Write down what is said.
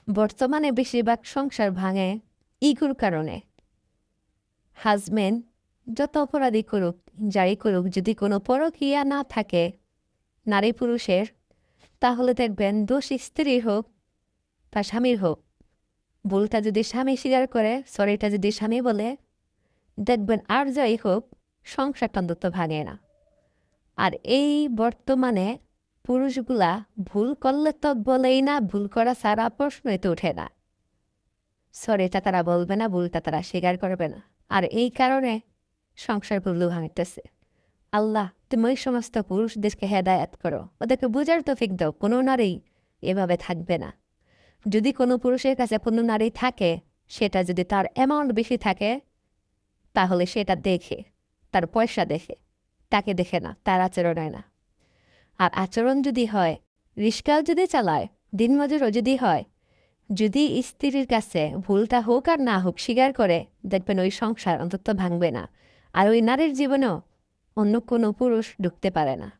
বর্তমানে বেশিরভাগ সংসার ভাঙে ইগোর কারণে। হাজবেন্ড যত অপরাধী করুক, যাই করুক, যদি কোনো পরকীয়া না থাকে নারী পুরুষের, তাহলে দেখবেন দোষ স্ত্রীর হোক বা স্বামীর হোক, ভুলটা যদি স্বামী স্বীকার করে, সরিটা যদি স্বামী বলে, দেখবেন আর যাই হোক সংসারটা অন্তত ভাঙে না। আর এই বর্তমানে পুরুষগুলা ভুল করলে তো বলেই না, ভুল করা সারা প্রশ্নই তো ওঠে না। সরিটা তারা বলবে না, ভুলটা তারা স্বীকার করবে না। আর এই কারণে সংসার ভুল ভাঙতেছে। আল্লাহ, তুমি ওই সমস্ত পুরুষদেরকে হেদায়াত করো, ওদেরকে বুঝার তৌফিক দাও কোনো নারী এভাবে থাকবে না। যদি কোনো পুরুষের কাছে কোনো নারী থাকে, সেটা যদি তার অ্যামাউন্ট বেশি থাকে, তাহলে সেটা দেখে, তার পয়সা দেখে, তাকে দেখে না, তার আচরণ হয় না। আর আচরণ যদি হয়, রিস্কাও যদি চালায়, দিনমজুরও যদি হয়, যদি স্ত্রীর কাছে ভুলটা হোক আর না হোক স্বীকার করে, দেখবেন ওই সংসার অন্তত ভাঙবে না। আর ওই নারীর জীবনেও অন্য কোনো পুরুষ ঢুকতে পারে না।